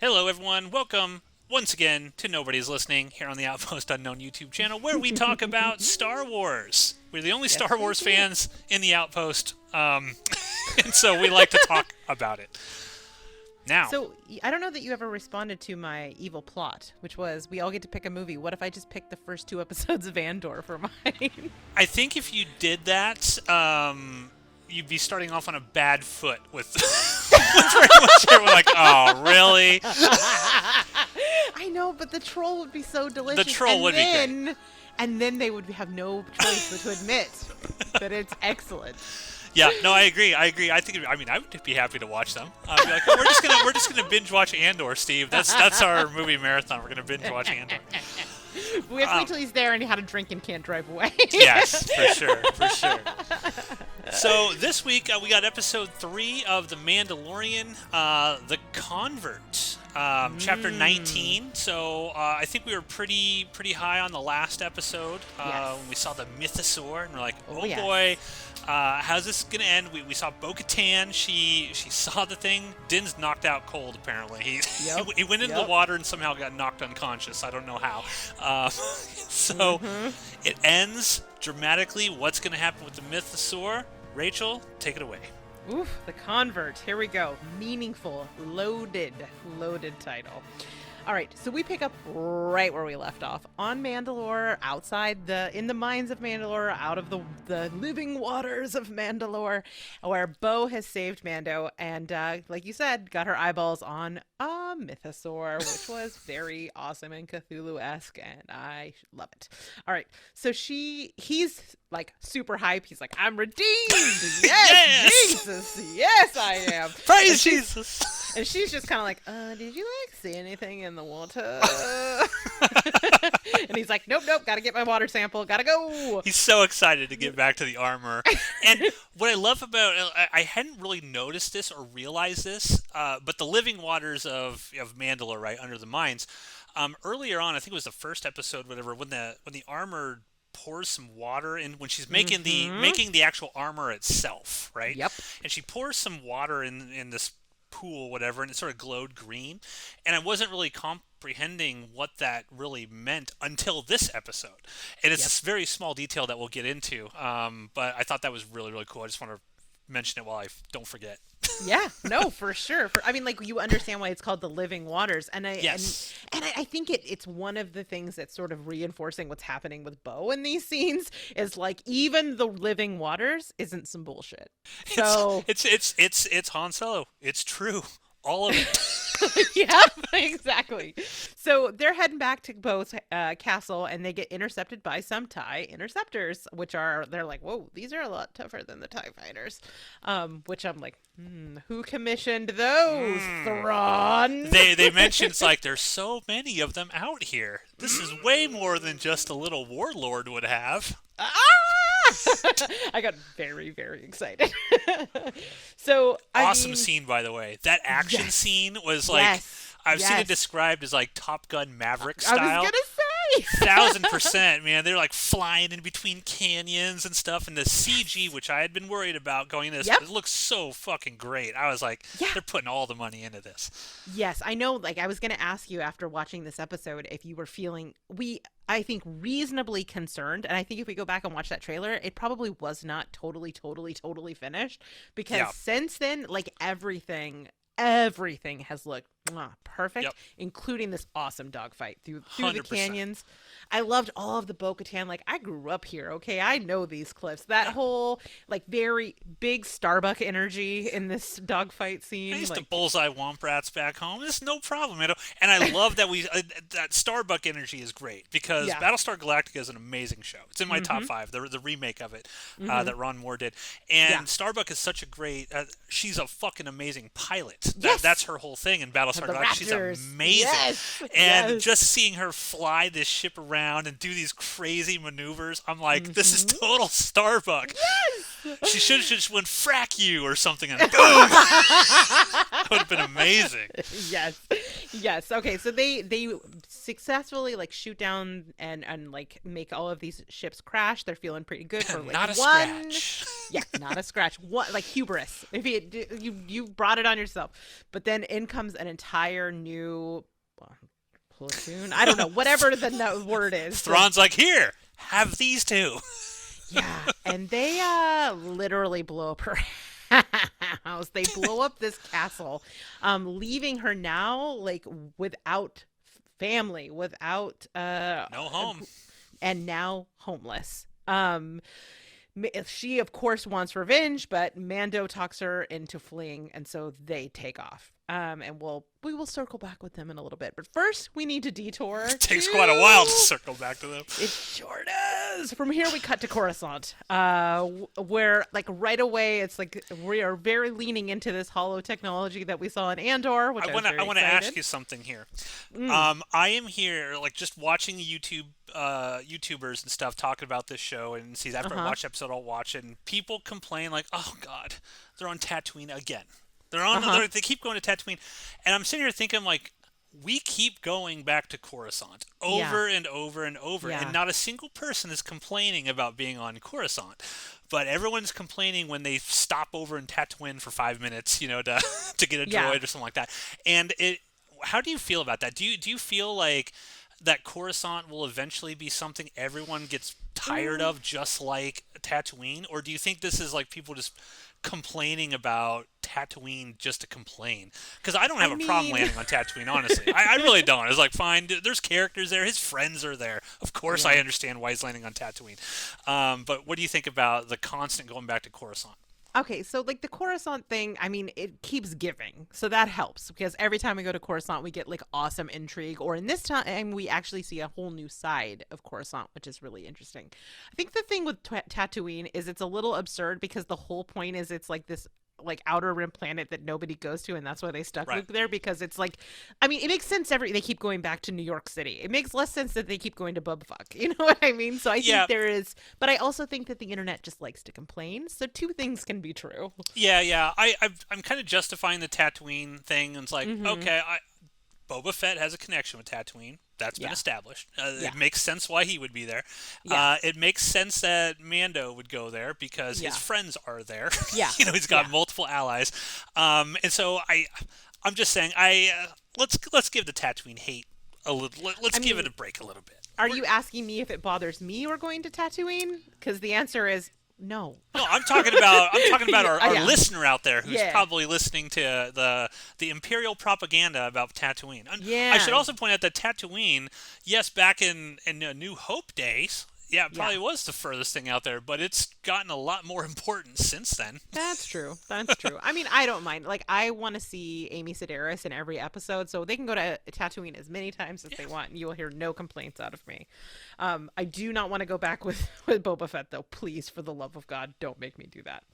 Hello, everyone. Welcome once again to Nobody's Listening here on the Outpost Unknown YouTube channel, where we talk about Star Wars. We're the only Yes, Star we Wars do. fans in the Outpost, and so we like to talk about it. Now, I don't know that you ever responded to my evil plot, which was we all get to pick a movie. What if I just picked the first two episodes of Andor for mine? I think if you did that, you'd be starting off on a bad foot with, with very much everyone like, oh, really? I know, but the troll would be so delicious. The troll would be great. And then they would have no choice but to admit that it's excellent. Yeah, no, I agree. I think. I mean, I would be happy to watch them. I'd be like, oh, we're just gonna binge watch Andor, Steve. That's our movie marathon. We're gonna binge watch Andor. We have to wait till he's there and he had a drink and can't drive away. Yes, for sure. So this week we got episode 3 of The Mandalorian, The Convert, chapter 19. So I think we were pretty high on the last episode Yes. when we saw the Mythosaur, and we're like, oh yes. boy. How's this gonna end? We saw Bo-Katan. She saw the thing. Din's knocked out cold. Apparently, he went into the water and somehow got knocked unconscious. I don't know how. So it ends dramatically. What's gonna happen with the Mythosaur? Rachel, take it away. Oof, The Convert. Here we go. Meaningful, loaded title. All right, so we pick up right where we left off on Mandalore, in the mines of Mandalore, out of the living waters of Mandalore, where Bo has saved Mando, and like you said, got her eyeballs on a mythosaur, which was very awesome and Cthulhu-esque, and I love it. All right, so he's like super hype. He's like, I'm redeemed. Yes, Yes! Jesus. Yes, I am. Praise Jesus! And she's just kind of like, did you like see anything in the water? And he's like, nope, gotta get my water sample, gotta go. He's so excited to get back to the armor. And what I love about I hadn't really noticed this or realized this, but the living waters of Mandalore, right under the mines. Earlier on, I think it was the first episode, whatever, when the armor pours some water in when she's making the actual armor itself, right? Yep. And she pours some water in this pool, whatever, and it sort of glowed green. And I wasn't really comprehending what that really meant until this episode. And it's this very small detail that we'll get into. But I thought that was really, really cool. I just want to mention it while I don't forget. Yeah, no, for sure. I mean, like, you understand why it's called the living waters, and Yes. I think it's one of the things that's sort of reinforcing what's happening with Bo in these scenes is like even the living waters isn't some bullshit. So It's Han Solo. It's true. All of it. yeah, exactly. So they're heading back to Bo's castle, and they get intercepted by some TIE interceptors, they're like, whoa, these are a lot tougher than the TIE fighters. Which I'm like, who commissioned those, Thrawn? They mentioned it's like there's so many of them out here. This is way more than just a little warlord would have. Ah! I got very, very excited. So Awesome scene, by the way. That action scene was like I've seen it described as like Top Gun Maverick style. I was gonna say 1000%, man. They're like flying in between canyons and stuff, and the CG, which I had been worried about going this, it looks so fucking great. I was like, they're putting all the money into this. Yes, I know. Like, I was going to ask you after watching this episode if you were feeling, I think, reasonably concerned. And I think if we go back and watch that trailer, it probably was not totally finished. Because since then, like, everything has looked perfect, including this awesome dogfight through the 100%. canyons. I loved all of the Bo-Katan. Like, I grew up here, okay? I know these cliffs. That whole, like, very big Starbuck energy in this dogfight scene. I used to bullseye womp rats back home. It's no problem, you know. And I love that that Starbuck energy is great because Battlestar Galactica is an amazing show. It's in my top 5. The remake of it that Ron Moore did. And Starbuck is such a great. She's a fucking amazing pilot. That's her whole thing in Battlestar Galactica. She's amazing. And just seeing her fly this ship around and do these crazy maneuvers, I'm like, this is total Starbuck. Yes! She should have just went frack you or something and boom. That would have been amazing. Yes. Yes. Okay. So they successfully like shoot down and like make all of these ships crash. They're feeling pretty good for like Not a one. scratch. Yeah, not a scratch. What like hubris? If you brought it on yourself, but then in comes an entire new platoon. I don't know whatever the word is. Thrawn's like, here, have these two. Yeah, and they literally blow up her house. They blow up this castle, leaving her now like without family, without No home, and now homeless. She of course wants revenge, but Mando talks her into fleeing, and so they take off. And we will circle back with them in a little bit. But first, we need to detour. It takes quite a while to circle back to them. It sure does. From here, we cut to Coruscant, where like right away, it's like we are very leaning into this holo technology that we saw in Andor. Which I want to ask you something here. I am here like just watching YouTubers and stuff talking about this show, and see after I watch the episode, I'll watch it, and people complain like, "Oh God, they're on Tatooine again." They keep going to Tatooine, and I'm sitting here thinking like, we keep going back to Coruscant over and over and over, and not a single person is complaining about being on Coruscant, but everyone's complaining when they stop over in Tatooine for 5 minutes, to get a droid or something like that. And how do you feel about that? Do you feel like that Coruscant will eventually be something everyone gets tired of, just like Tatooine, or do you think this is like people just complaining about Tatooine just to complain? Because I don't have a problem landing on Tatooine, honestly. I really don't. It's like, fine, there's characters there, his friends are there. Of course I understand why he's landing on Tatooine. But what do you think about the constant going back to Coruscant? Okay, so like the Coruscant thing, I mean, it keeps giving. So that helps because every time we go to Coruscant, we get like awesome intrigue. Or in this time, we actually see a whole new side of Coruscant, which is really interesting. I think the thing with Tatooine is it's a little absurd because the whole point is it's like this like outer rim planet that nobody goes to, and that's why they stuck Luke there, because it's like, I mean, it makes sense they keep going back to New York City. It makes less sense that they keep going to Bubfuck. You know what I mean? So I think there is, but I also think that the internet just likes to complain. So two things can be true. Yeah. I'm kind of justifying the Tatooine thing. It's like, okay, Boba Fett has a connection with Tatooine. That's been established. It makes sense why he would be there. It makes sense that Mando would go there because his friends are there. Yeah. He's got multiple allies. And so I'm just saying, let's give the Tatooine hate a little. Let's give it a break a little bit. Are you asking me if it bothers me or going to Tatooine? Because the answer is no. No, I'm talking about our listener out there who's probably listening to the Imperial propaganda about Tatooine. I should also point out that Tatooine, yes, back in New Hope days, it probably was the furthest thing out there, but it's gotten a lot more important since then. That's true. I mean, I don't mind. Like, I want to see Amy Sedaris in every episode, so they can go to Tatooine as many times as they want, and you will hear no complaints out of me. I do not want to go back with Boba Fett, though. Please, for the love of God, don't make me do that.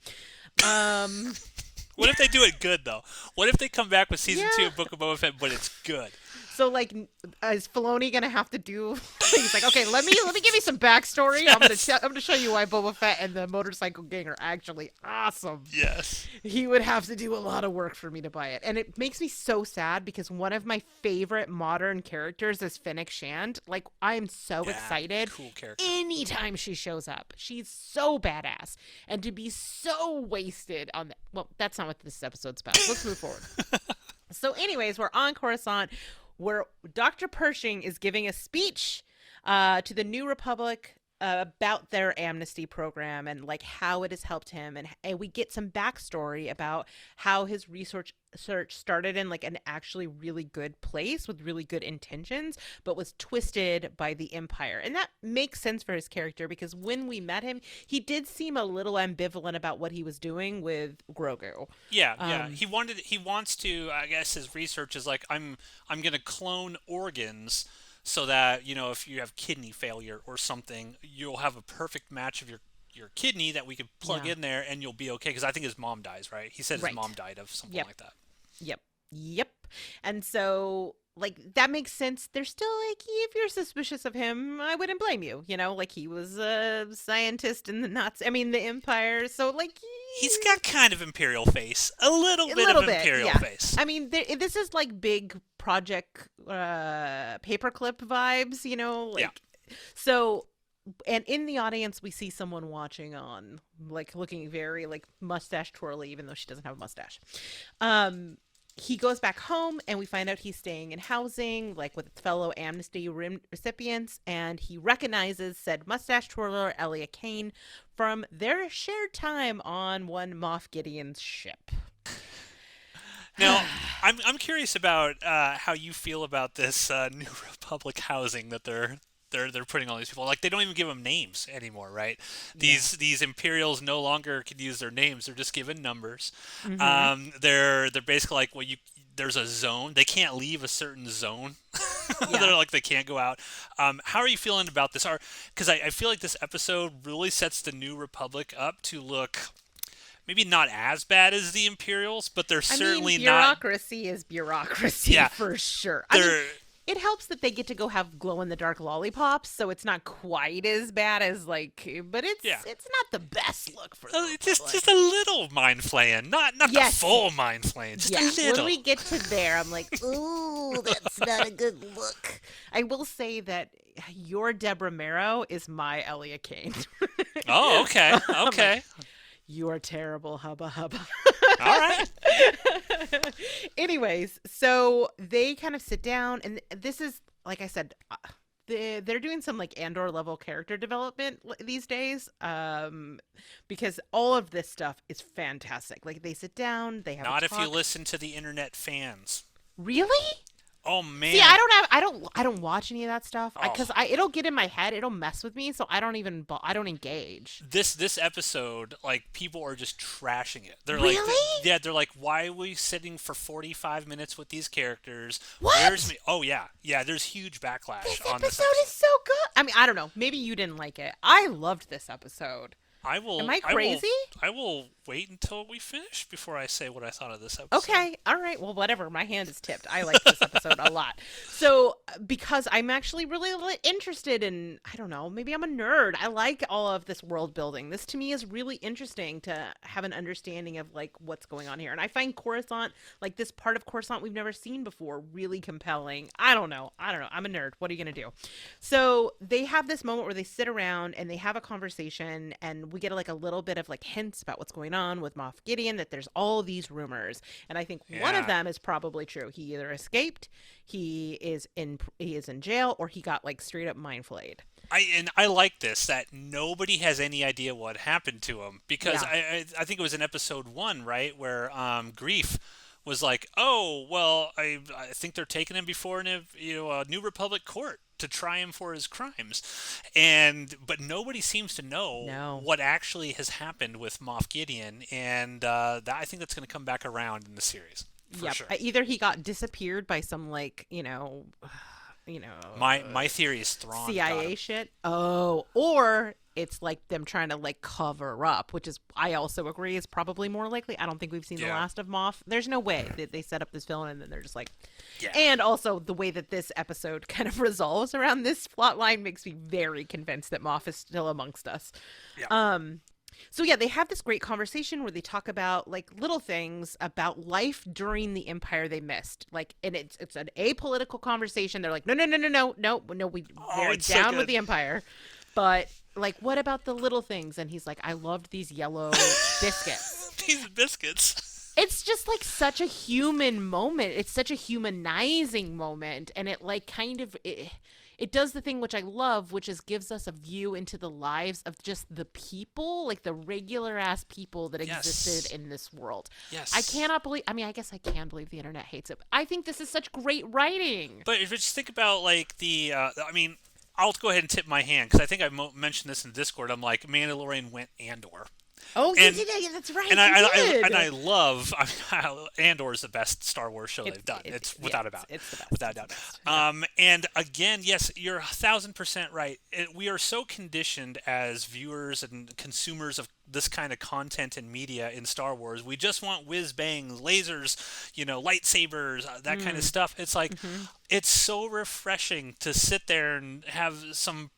What if they do it good, though? What if they come back with season 2 of Book of Boba Fett, but it's good? So, like, is Filoni gonna have to do? He's like, okay, let me give you some backstory. Yes. I'm gonna show you why Boba Fett and the Motorcycle Gang are actually awesome. Yes. He would have to do a lot of work for me to buy it, and it makes me so sad because one of my favorite modern characters is Fennec Shand. Like, I am so excited. Cool character. Anytime she shows up, she's so badass, and to be so wasted on that. Well, that's not what this episode's about. Let's move forward. So, anyways, we're on Coruscant, where Dr. Pershing is giving a speech to the New Republic about their amnesty program and like how it has helped him, and we get some backstory about how his research started in like an actually really good place with really good intentions, but was twisted by the Empire. And that makes sense for his character because when we met him, he did seem a little ambivalent about what he was doing with Grogu. Yeah. He wants to, I guess his research is like, I'm going to clone organs so that, if you have kidney failure or something, you'll have a perfect match of your kidney that we could plug in there and you'll be okay. Because I think his mom dies, right? He said his mom died of something like that. Yep. And so like that makes sense. They're still like, if you're suspicious of him, I wouldn't blame you. You know, like he was a scientist in the the Empire. So like, He's got kind of Imperial face, a little bit of Imperial yeah. face. I mean, this is like big project paperclip vibes. You know, like so. And in the audience, we see someone watching on, like looking very like mustache twirly, even though she doesn't have a mustache. He goes back home, and we find out he's staying in housing, like with fellow amnesty recipients, and he recognizes said mustache twirler Elia Kane from their shared time on one Moff Gideon's ship. Now, I'm curious about how you feel about this New Republic housing that they're putting all these people. Like, they don't even give them names anymore, right? These Imperials no longer can use their names. They're just given numbers. Mm-hmm. They're basically like, well, there's a zone. They can't leave a certain zone. They're like, they can't go out. How are you feeling about this? Because I feel like this episode really sets the New Republic up to look maybe not as bad as the Imperials, but they're certainly bureaucracy is bureaucracy for sure. It helps that they get to go have glow-in-the-dark lollipops, so it's not quite as bad as, like... But it's not the best look for them. Just a little mind flaying. Not the full mind flaying. Just a little. When we get to there, I'm like, ooh, that's not a good look. I will say that your Deborah Marrow is my Elia Kane. Oh, okay. Okay. Like, you are terrible, hubba hubba. All right. Anyways, so they kind of sit down, and this is, like I said, they're doing some like Andor level character development these days, because all of this stuff is fantastic. Like they sit down, they have not if you listen to the internet fans. Really? Oh man! See, I don't watch any of that stuff because it'll get in my head, it'll mess with me, so I don't engage. This episode, like people are just trashing it. They're really? like, they're like, why are we sitting for 45 minutes with these characters? What? Where's me? Oh yeah. There's huge backlash on this episode. Is so good. I mean, I don't know. Maybe you didn't like it. I loved this episode. Am I crazy? I will wait until we finish before I say what I thought of this episode. Okay. All right. Well, whatever. My hand is tipped. I like this episode a lot. So, because I'm actually really interested in, I don't know, maybe I'm a nerd. I like all of this world building. This to me is really interesting to have an understanding of like what's going on here. And I find Coruscant, like this part of Coruscant we've never seen before, really compelling. I don't know. I'm a nerd. What are you going to do? So, they have this moment where they sit around and they have a conversation, and we get like a little bit of like hints about what's going on with Moff Gideon, that there's all these rumors, and I think one of them is probably true. He either escaped, he is in jail, or he got like straight up mind flayed. I like this, that nobody has any idea what happened to him, because I think it was in episode 1, right, where Grief was like, oh well, I think they're taking him before a New Republic court to try him for his crimes, but nobody seems to know what actually has happened with Moff Gideon, and I think that's going to come back around in the series for sure. Either he got disappeared by some like my theory is Thrawn CIA shit. Oh, or it's like them trying to like cover up, which is, I also agree, is probably more likely. I don't think we've seen the last of Moff. There's no way that they set up this villain and then they're just like, and also the way that this episode kind of resolves around this plot line makes me very convinced that Moff is still amongst us. So they have this great conversation where they talk about like little things about life during the Empire they missed. Like, and it's an apolitical conversation. They're like, no, we very down with the Empire. But like, what about the little things? And he's like, I loved these yellow biscuits. These biscuits. It's just like such a human moment. It's such a humanizing moment. And it like kind of... It does the thing which I love, which is gives us a view into the lives of just the people, like the regular ass people that existed in this world. Yes. I cannot believe, I guess I can believe the internet hates it, but I think this is such great writing. But if you just think about like I'll go ahead and tip my hand, because I think I mentioned this in Discord. I'm like, Mandalorian went Andor. Oh, And yeah, that's right. and You I did. and I love Andor is the best Star Wars show they've done. It's Yeah, without a doubt, it's the best. without a It's the doubt. best. Yeah. And again, yes, you're 1,000% right. We are so conditioned as viewers and consumers of this kind of content and media in Star Wars. We just want whiz bangs, lasers, lightsabers, that kind of stuff. It's like it's so refreshing to sit there and have some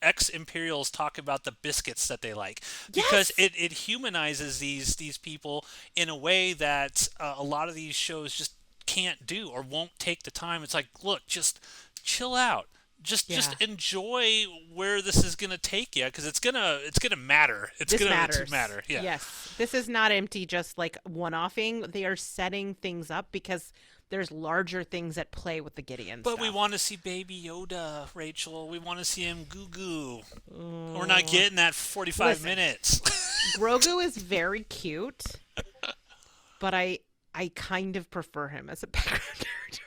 ex-Imperials talk about the biscuits that they like, because Yes. it humanizes these people in a way that a lot of these shows just can't do or won't take the time. It's like, look, just chill out. Just Yeah. enjoy where this is gonna take you, because it's gonna matter. It's This gonna matters. matter. Yeah. Yes. This is not empty, just like one-offing. They are setting things up because there's larger things at play with the Gideon But stuff. we want to see Baby Yoda, Rachel. We want to see him goo goo. We're not getting that 45 Listen. minutes. Grogu is very cute, but I kind of prefer him as a background character.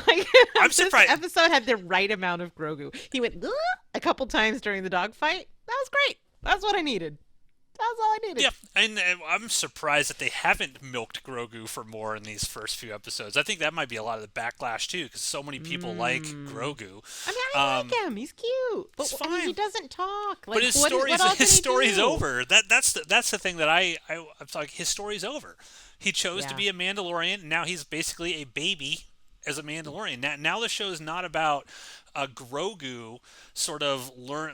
Like, I'm this surprised. episode had the right amount of Grogu. He went "Ugh," a couple times during the dogfight. That was great. That's what I needed. That's all I needed. Yeah, and I'm surprised that they haven't milked Grogu for more in these first few episodes. I think that might be a lot of the backlash too, because so many people like Grogu. I mean, I like him. He's cute, but It's I mean, he fine. doesn't talk. Like, But his what else can he story's do? over. That's the thing that I'm like, his story's over. He chose to Yeah. be a Mandalorian, and now he's basically a baby as a Mandalorian. Now the show is not about Grogu sort of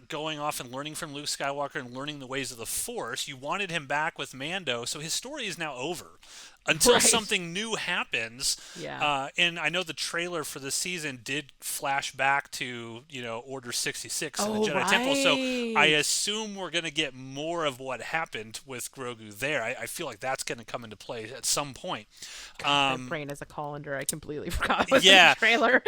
going off and learning from Luke Skywalker and learning the ways of the Force. You wanted him back with Mando, so his story is now over until Right. something new happens. Yeah. And I know the trailer for the season did flash back to Order 66 in the Oh, Jedi Temple, so I right. assume we're going to get more of what happened with Grogu there. I feel like that's going to come into play at some point. My brain is a colander. I completely forgot. What's Yeah. in the trailer.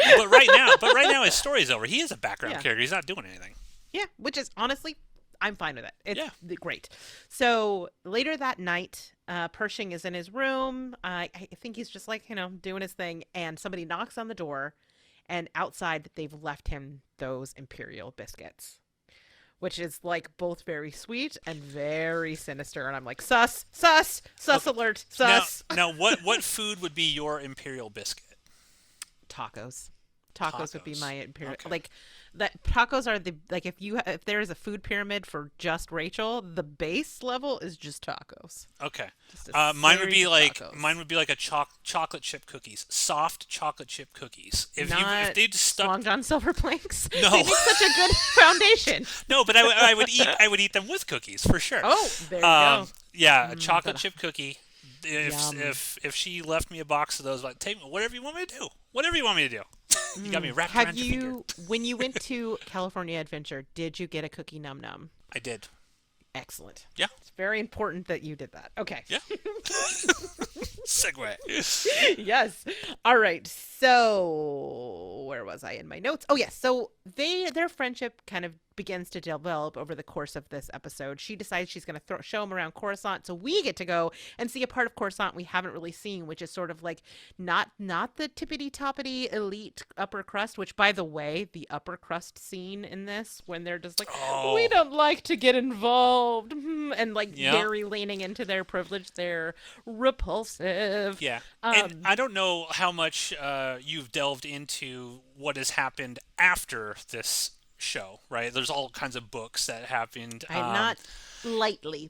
but right now his story's over. He is a background Yeah. character. He's not doing anything. Yeah, which is honestly, I'm fine with it. It's Yeah. great. So later that night, Pershing is in his room. I think he's just like, doing his thing. And somebody knocks on the door. And outside, they've left him those Imperial biscuits, which is like both very sweet and very sinister. And I'm like, sus alert, sus. Now what food would be your Imperial biscuit? Tacos. Tacos would be Tacos. my Imperial. Okay. Like, that tacos are the, like, if there is a food pyramid for just Rachel, the base level is just tacos. Okay. Just a Mine would series be of like tacos. chocolate chip cookies, soft chocolate chip cookies. If Not they'd stuck Long John Silver planks. No. They make such a good foundation. No, but I would eat them with cookies for sure. Oh, there you go. Yeah, a chocolate but- chip cookie. Yum. If she left me a box of those, like, take whatever you want me to do. Whatever you want me to do. You got me wrapped Have around your finger. you, when you went to California Adventure, did you get a cookie num num? I did. Excellent. Yeah. It's very important that you did that. Okay. Yeah. Segue. Yes. All right. So where was I in my notes? Oh yes. So their friendship kind of begins to develop over the course of this episode. She decides she's going to show him around Coruscant, so we get to go and see a part of Coruscant we haven't really seen, which is sort of like not the tippity toppity elite upper crust. Which, by the way, the upper crust scene in this, when they're just like, Oh. we don't like to get involved, and like Yeah. very leaning into their privilege, they're repulsive. Yeah. And I don't know how much you've delved into what has happened after this show, right? There's all kinds of books that happened. I'm not lightly.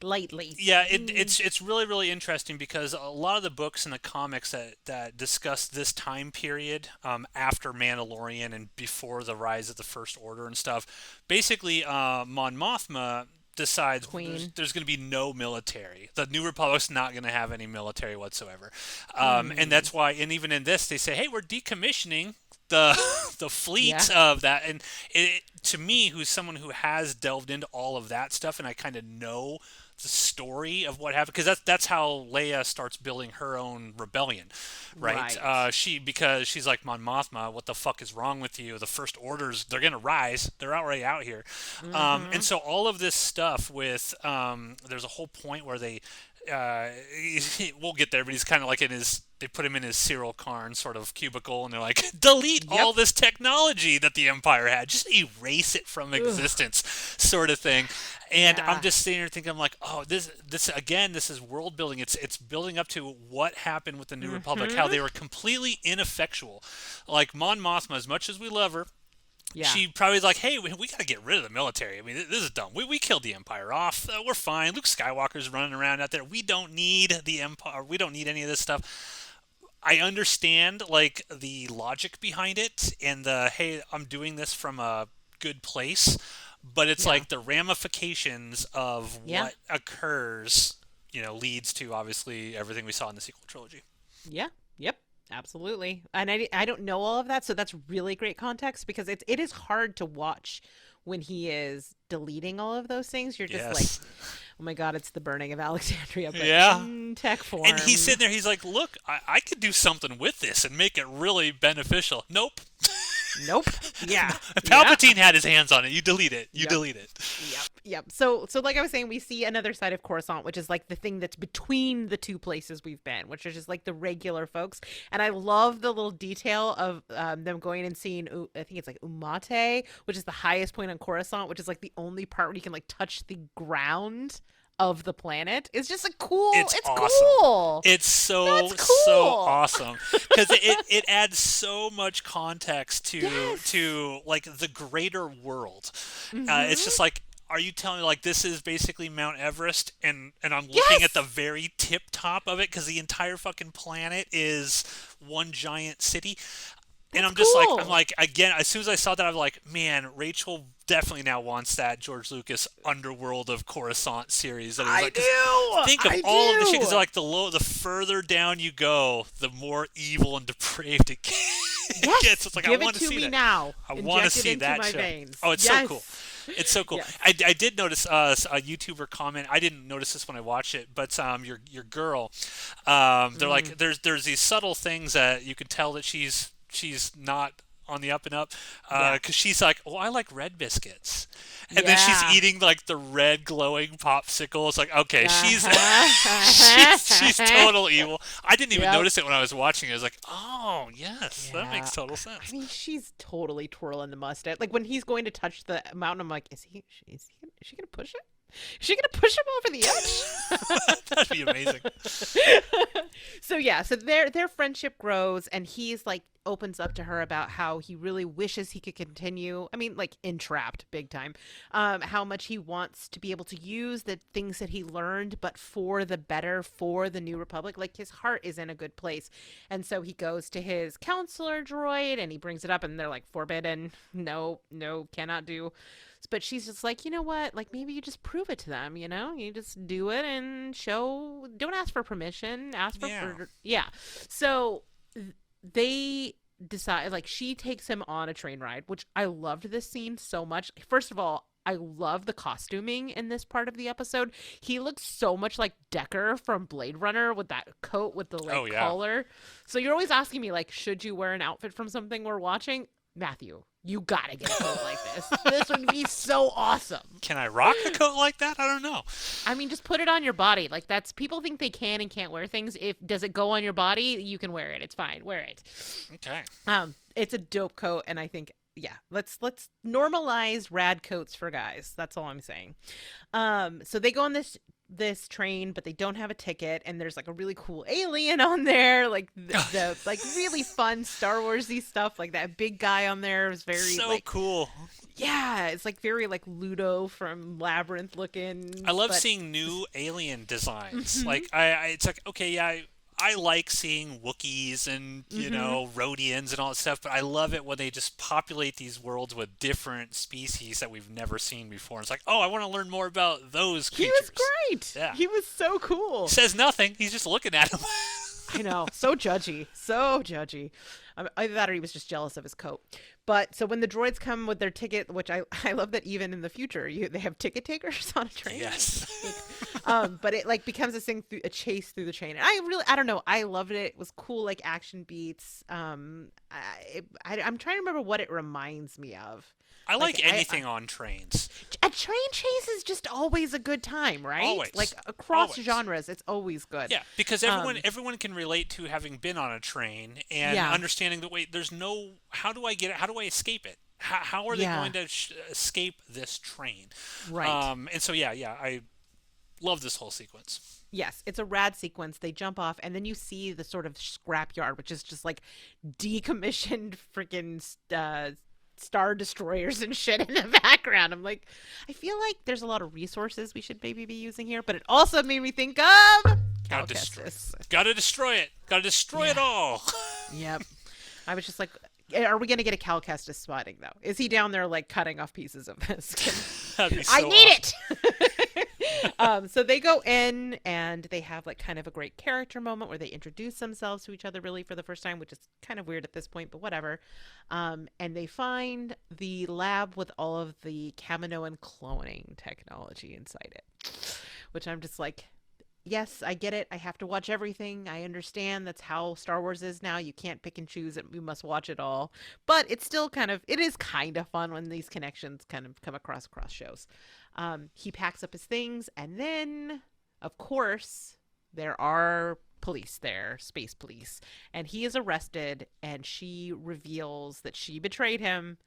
Yeah, it's really, really interesting, because a lot of the books and the comics that discuss this time period after Mandalorian and before the rise of the First Order and stuff, basically Mon Mothma decides Queen. there's going to be no military. The New Republic's not going to have any military whatsoever. And that's why, and even in this, they say, hey, we're decommissioning the fleets of that. And to me, who's someone who has delved into all of that stuff, and I kind of know the story of what happened, because that's how Leia starts building her own rebellion, right? Because she's like, Mon Mothma, what the fuck is wrong with you? The First Orders, they're gonna rise. They're already out here. And so all of this stuff with there's a whole point where we'll get there, but he's kind of like in his. They put him in his Cyril Karn sort of cubicle, and they're like, delete Yep. all this technology that the Empire had, just erase it from Ugh. existence, sort of thing. And Yeah. I'm just sitting here thinking, I'm like, oh, this again, this is world building. It's building up to what happened with the New Republic, how they were completely ineffectual. Like Mon Mothma, as much as we love her, Yeah. she probably was like, hey, we got to get rid of the military. I mean, this is dumb. We killed the Empire off. We're fine. Luke Skywalker's running around out there. We don't need the Empire. We don't need any of this stuff. I understand, like, the logic behind it and the, hey, I'm doing this from a good place. But it's Yeah. like the ramifications of Yeah. what occurs, leads to, obviously, everything we saw in the sequel trilogy. Yeah. Yep. Absolutely. And I don't know all of that, so that's really great context because it is hard to watch when he is deleting all of those things. You're just Yes. like, oh my god, it's the burning of Alexandria, but Yeah. in tech form. And he's sitting there, he's like, look, I could do something with this and make it really beneficial. Nope. Nope. Yeah. Palpatine had his hands on it. You delete it. You Yep. delete it. Yep. Yep. So like I was saying, we see another side of Coruscant, which is like the thing that's between the two places we've been, which is just like the regular folks. And I love the little detail of them going and seeing, I think it's like Umate, which is the highest point on Coruscant, which is like the only part where you can like touch the ground of the planet. It's just a cool. It's awesome. cool. It's so That's cool. so awesome because it adds so much context to Yes. to like the greater world. It's just like, are you telling me like this is basically Mount Everest and I'm looking Yes. at the very tip top of it because the entire fucking planet is one giant city. And I'm just cool. like, again, as soon as I saw that, I'm like, man, Rachel definitely now wants that George Lucas Underworld of Coruscant series. That he was I like, 'cause do. think of I all of the shit, do. because like the further down you go, the more evil and depraved it Yes. gets. It's like, Give I want it to to see me that. now. I want to Inject it see into that my show. veins. Oh, it's Yes. so cool. It's so cool. Yes. I did notice a YouTuber comment. I didn't notice this when I watched it, but your girl, they're like there's these subtle things that you can tell that she's not on the up and up because she's like, oh, I like red biscuits, and then she's Yeah. eating like the red glowing popsicle. It's like, okay, she's Uh-huh. she's total evil. I didn't even Yep. notice it when I was watching it. I was like, oh yes, that Yeah. makes total I sense. mean, she's totally twirling the mustache. Like when he's going to touch the mountain, I'm like, is she gonna push it? Is she gonna push him over the edge? That'd be amazing. So yeah, so their friendship grows, and he's like opens up to her about how he really wishes he could continue. I mean, like entrapped big time. How much he wants to be able to use the things that he learned, but for the better, for the New Republic. Like his heart is in a good place, and so he goes to his counselor droid, and he brings it up, and they're like, forbidden, no, cannot do. But she's just like, you know what? Like maybe you just prove it to them. You just do it and show. Don't ask for permission. Ask for Yeah. So they decide, like, she takes him on a train ride, which I loved this scene so much. First of all, I love the costuming in this part of the episode. He looks so much like Decker from Blade Runner with that coat with the collar. So you're always asking me, like, should you wear an outfit from something we're watching? Matthew, you gotta get a coat like this. This would be so awesome. Can I rock a coat like that? I don't know. I mean, just put it on your body. Like that's people think they can and can't wear things. If does it go on your body, you can wear it. It's fine. Wear it. Okay. It's a dope coat, and I think let's normalize rad coats for guys. That's all I'm saying. So they go on this train, but they don't have a ticket, and there's like a really cool alien on there, like the like really fun Star Warsy stuff. Like that big guy on there is very so like cool. Yeah, it's like very like Ludo from Labyrinth looking. I love seeing new alien designs. Like it's like, okay, yeah, I like seeing Wookiees and Rhodians and all that stuff, but I love it when they just populate these worlds with different species that we've never seen before. And it's like, oh, I want to learn more about those creatures. He was great. Yeah. He was so cool. Says nothing. He's just looking at him. I know. So judgy. So judgy. Either that or he was just jealous of his coat. But so when the droids come with their ticket, which I love that even in the future they have ticket takers on a train. Yes. But it like becomes a chase through the train. And I don't know. I loved it. It was cool, like action beats. I'm trying to remember what it reminds me of. I like anything on trains. train chase is just always a good time, right? Always. Like across Always. genres, it's always good. Yeah, because everyone can relate to having been on a train and understanding that, wait, there's no, how do I get it? How do I escape it? How are they going to escape this train? Right. And so, I love this whole sequence. Yes, it's a rad sequence. They jump off, and then you see the sort of scrapyard, which is just like decommissioned freaking star destroyers and shit in the background. I'm like, I feel like there's a lot of resources we should maybe be using here, but it also made me think of Gotta destroy it. Gotta destroy it all. Yep. I was just like, are we going to get a Cal Kestis spotting, though? Is he down there, like, cutting off pieces of this? That'd be so I need it! So they go in, and they have, like, kind of a great character moment where they introduce themselves to each other, really, for the first time, which is kind of weird at this point, but whatever. And they find the lab with all of the Kaminoan cloning technology inside it, which I'm just like, yes, I get it. I have to watch everything. I understand that's how Star Wars is now. You can't pick and choose it. You must watch it all. But it's still it is kind of fun when these connections kind of come across shows. He packs up his things, and then, of course, there are police there, space police, and he is arrested, and she reveals that she betrayed him.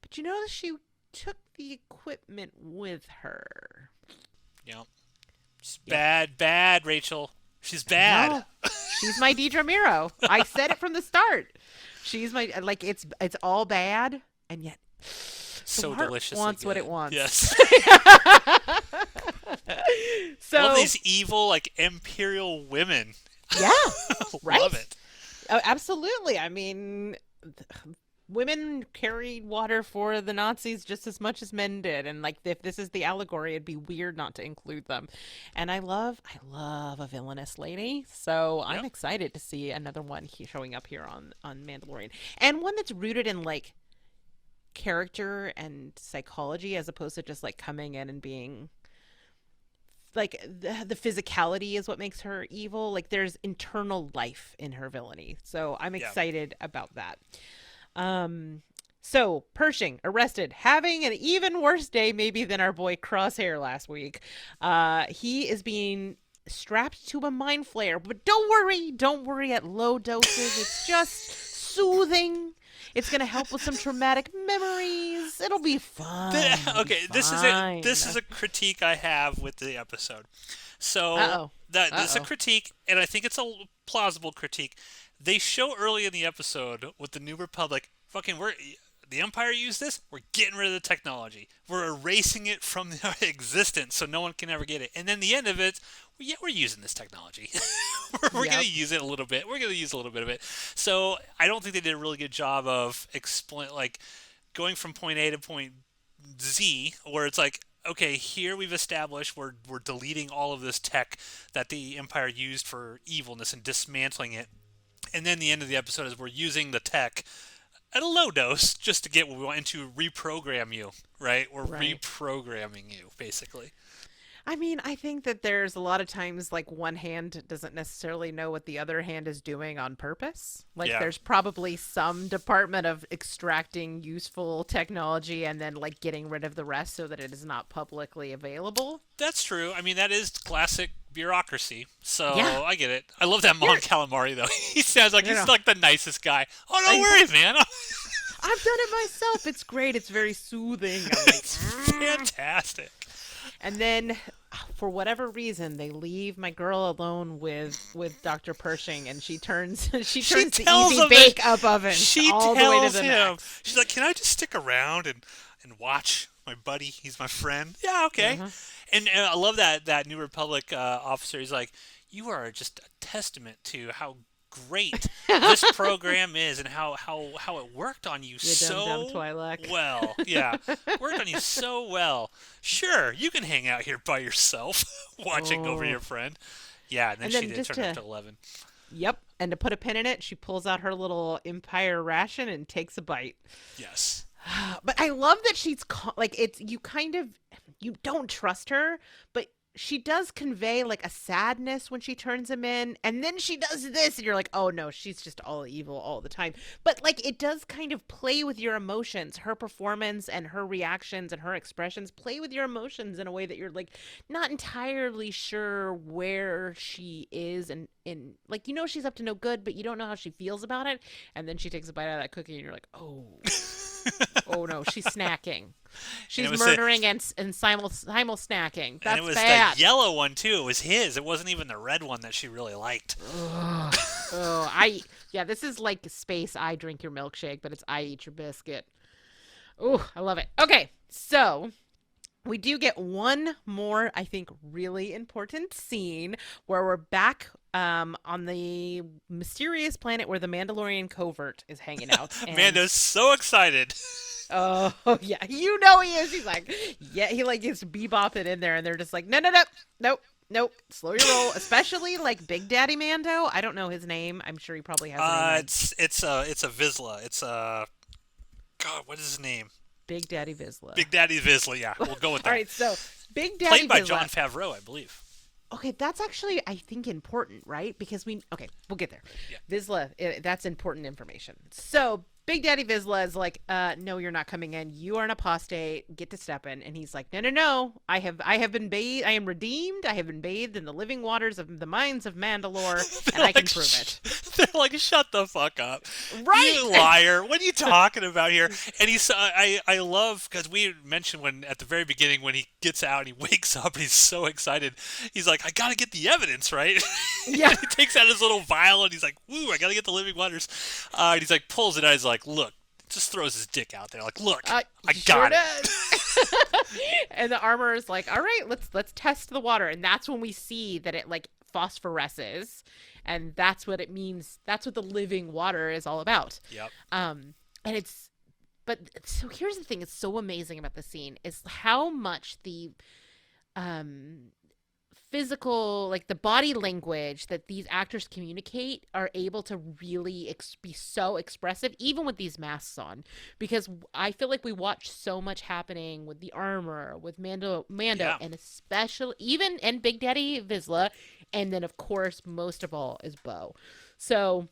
But you notice she took the equipment with her. Yep. She's bad, Rachel. She's bad. No, she's my Deidre Miro. I said it from the start. She's my, like, it's all bad, and yet so delicious. Wants what it wants. Yes. So all these evil, like, imperial women. Yeah. Right. Love it. Oh, absolutely. I mean, women carried water for the Nazis just as much as men did, and like if this is the allegory, it'd be weird not to include them. And I love a villainous lady, so I'm excited to see another one showing up here on Mandalorian, and one that's rooted in like character and psychology as opposed to just like coming in and being like the physicality is what makes her evil. Like there's internal life in her villainy, so I'm excited about that. So Pershing arrested, having an even worse day maybe than our boy Crosshair last week. He is being strapped to a mind flare, but don't worry at low doses. It's just soothing. It's going to help with some traumatic memories. It'll be fun. This is a critique I have with the episode. So this is a critique, and I think it's a plausible critique. They show early in the episode with the New Republic, the Empire used this, we're getting rid of the technology. We're erasing it from their existence so no one can ever get it. And then the end of it, we're using this technology. we're going to use it a little bit. We're going to use a little bit of it. So I don't think they did a really good job of going from point A to point Z, where it's like, okay, here we've established we're deleting all of this tech that the Empire used for evilness and dismantling it. And then the end of the episode is we're using the tech at a low dose just to get what we want and to reprogram you, right? We're reprogramming you, basically. I mean, I think that there's a lot of times like one hand doesn't necessarily know what the other hand is doing on purpose. Like there's probably some department of extracting useful technology and then like getting rid of the rest so that it is not publicly available. That's true. I mean, that is classic bureaucracy. So I get it. I love that Mon Calamari though. He sounds like he's like the nicest guy. Oh, no worries, man. I've done it myself. It's great. It's very soothing. I'm like, it's fantastic. And then, for whatever reason, they leave my girl alone with Dr. Pershing, and she turns the easy bake up oven all the way to the max. She's like, "Can I just stick around and watch my buddy? He's my friend." Yeah, okay. And I love that New Republic officer. He's like, "You are just a testament to how great this program is and how it worked on you so well." Yeah, worked on you so well. Sure, you can hang out here by yourself watching over your friend. Yeah, and then she did turn up to 11. Yep, and to put a pin in it, she pulls out her little Empire ration and takes a bite. Yes. But I love that she's like, it's you don't trust her, but she does convey like a sadness when she turns him in, and then she does this and you're like, oh no, she's just all evil all the time. But like it does kind of play with your emotions. Her performance and her reactions and her expressions play with your emotions in a way that you're like not entirely sure where she is, and in like she's up to no good, but you don't know how she feels about it. And then she takes a bite out of that cookie and you're like, oh. Oh no, she's snacking. She's murdering and simul snacking. That's bad. And it was the yellow one too. It was his. It wasn't even the red one that she really liked. This is like space. I drink your milkshake, but it's I eat your biscuit. Oh, I love it. Okay, so we do get one more, I think, really important scene where we're back on the mysterious planet where the Mandalorian covert is hanging out. And Mando's so excited. Oh, yeah. He is. He's like, yeah, he like gets bebopping in there, and they're just like, nope. Slow your roll. Especially like Big Daddy Mando. I don't know his name. I'm sure he probably has a name. It's a Vizsla. It's a God. What is his name? Big Daddy Vizsla. Big Daddy Vizsla. Yeah, we'll go with that. All right. So Big Daddy played by Vizsla. Jon Favreau, I believe. Okay, that's actually, I think, important, right? Because we'll get there. Yeah. Vizsla, that's important information. So Big Daddy Vizsla is like, no, you're not coming in. You are an apostate. Get to stepping. And he's like, no. I have been bathed. I am redeemed. I have been bathed in the living waters of the mines of Mandalore, and I can prove it. They're like, shut the fuck up. Right. You liar. What are you talking about here? And he's, I love, because we mentioned when, at the very beginning, when he gets out and he wakes up and he's so excited, he's like, I got to get the evidence, right? Yeah. He takes out his little vial and he's like, woo, I got to get the living waters. And he's like, pulls it out. He's like, look, just throws his dick out there. Like, look, I got it. And the armor is like, all right, let's test the water. And that's when we see that it like phosphoresces. And that's what it means. That's what the living water is all about. Yep. But so here's the thing. It's so amazing about the scene is how much the physical, like the body language that these actors communicate are able to really be so expressive, even with these masks on, because I feel like we watch so much happening with the armor, with Mando, yeah. And especially and Big Daddy Vizsla, and then of course most of all is Bo. So